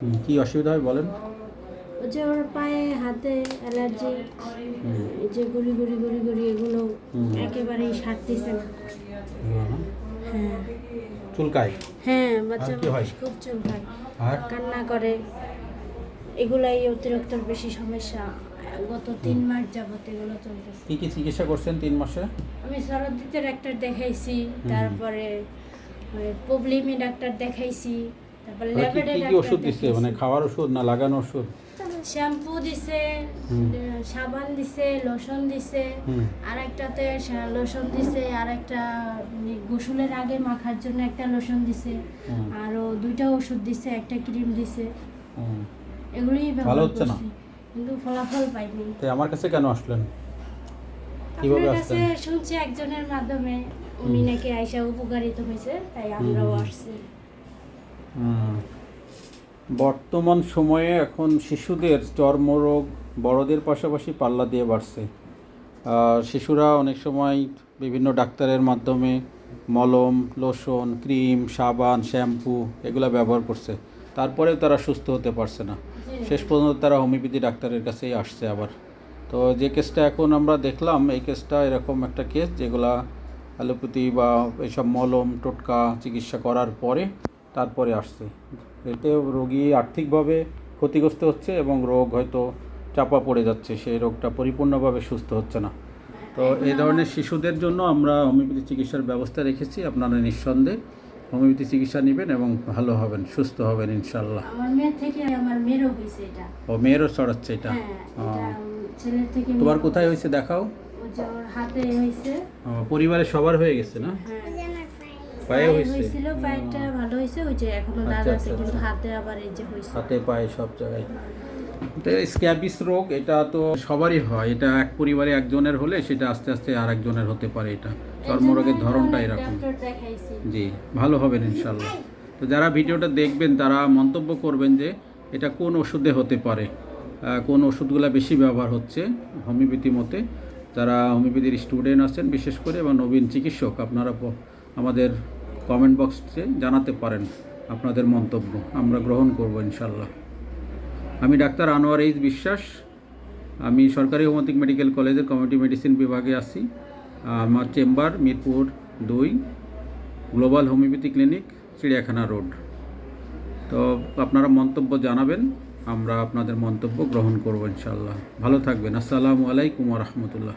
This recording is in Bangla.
কি অসুবিধা হয় বলেন? ওই যে ওর পায়ে হাতে অ্যালার্জি, এই যে গুড়ি গুড়ি গুড়ি গুড়ি এগুলো একেবারেই সারতেছে না। হ্যাঁ চুলকায়? হ্যাঁ, বাচ্চা আর কি হয়? মানুষ খুব চুলকায়, আর কান্না করে। এগুলাই অতিরিক্ত বেশি সমস্যা। গত 3 মাস যাবত এগুলো চলতেছে। কি কি চিকিৎসা করছেন 3 মাসে? আমি সরদ্দিতে ডাক্তার দেখাইছি, তারপরে প্রবলেমে ডাক্তার দেখাইছি, তারপরে কি ল্যাবেটে কি ডাক্তার ওষুধ দিচ্ছে, মানে দেখাইছি। খাওয়ার ওষুধ না লাগানো ওষুধ? শ্যাম্পু দিছে, সাবান দিছে, লোশন দিছে, আর একটাতে লোশন দিছে, আর একটা গোসলের আগে মাখার জন্য একটা লোশন দিছে, আরো 2টা ওষুধ দিছে, একটা ক্রিম দিছে। এগুলোই ভালো ব্যবহার হচ্ছে না? করছি, কিন্তু ফলাফল পাইনি। তাই আমার কাছে কেন আসলেন? কিভাবে আপনার কাছে আসলেন? শুনছি একজনের মাধ্যমে, উনি নাকি আইসা উপকারিত হয়েছে, তাই আমরাও আসছি। বর্তমান সময়ে এখন শিশুদের চর্মরোগ বড়দের পাশাপাশি পাল্লা দিয়ে বাড়ছে। শিশুরা অনেক সময় বিভিন্ন ডাক্তারের মাধ্যমে মলম, লোশন, ক্রিম, সাবান, শ্যাম্পু এগুলো ব্যবহার করছে, তারপরেও তারা সুস্থ হতে পারছে না। শেষ পর্যন্ত তারা হোমিওপ্যাথি ডাক্তারের কাছেই আসছে আবার। তো যে কেসটা এখন আমরা দেখলাম, এই কেসটা এরকম একটা কেস যেগুলা অ্যালোপ্যাথি বা এইসব মলম টোটকা চিকিৎসা করার পরে তারপরে আসছে। এতে রোগী আর্থিকভাবে ক্ষতিগ্রস্ত হচ্ছে এবং রোগ হয়তো চাপা পড়ে যাচ্ছে, সেই রোগটা পরিপূর্ণভাবে সুস্থ হচ্ছে না। তো এই ধরনের শিশুদের জন্য আমরা হোমিওপ্যাথি চিকিৎসার ব্যবস্থা রেখেছি। আপনারা নিঃসন্দেহে হোমিওপ্যাথি চিকিৎসা নেবেন এবং ভালো হবেন, সুস্থ হবেন ইনশাল্লাহ। আমার মেয়ের থেকে আমার মেয়েরও হয়েছে এটা। ও, মেয়েরও ছড়াচ্ছে এটা? হ্যাঁ, ছেলের থেকে তোমার কোথায় হয়েছে দেখাও? ওই যে ওর হাতে হয়েছে। পরিবারের সবার হয়ে গেছে না? পায়ে হয়েছিল, পায়েটা ভালো হয়েছে, ওই যে এখনো দাগ আচ্ছা, আছে, আচ্ছা, কিন্তু আচ্ছা। হাতে আবার এই যে হয়েছে। হাতে পায়ে সব জায়গায়। এটা স্ক্যাবিস রোগ, এটা তো সবারই হয়। এটা এক পরিবারে একজনের হলে সেটা আস্তে আস্তে আর একজনের হতে পারে। এটা চর্মরোগের ধরনটা এরকম। ডক্টর দেখাইছি। জি, ভালো হবেন ইনশাল্লাহ। তো যারা ভিডিওটা দেখবেন তারা মন্তব্য করবেন যে এটা কোন ওষুধে হতে পারে, কোন ওষুধগুলো বেশি ব্যবহার হচ্ছে হোমিওপ্যাথি মতে। যারা হোমিওপ্যাথির স্টুডেন্ট আছেন বিশেষ করে বা নবীন চিকিৎসক, আপনারা আমাদের কমেন্ট বক্সে জানাতে পারেন আপনাদের মন্তব্য, আমরা গ্রহণ করব ইনশাল্লাহ। আমি ডাক্তার আনোয়ার এইচ বিশ্বাস, আমি সরকারি হোমিওপ্যাথিক মেডিকেল কলেজের কমিউনিটি মেডিসিন বিভাগে আছি। আমার chamber Mirpur 2, global homeopathy clinic, চিড়িয়াখানা রোড। তো আপনারা মন্তব্য জানাবেন, আমরা আপনাদের মন্তব্য গ্রহণ করব ইনশাল্লাহ। ভালো থাকবেন। আসসালামু আলাইকুম ওয়া রাহমাতুল্লাহ।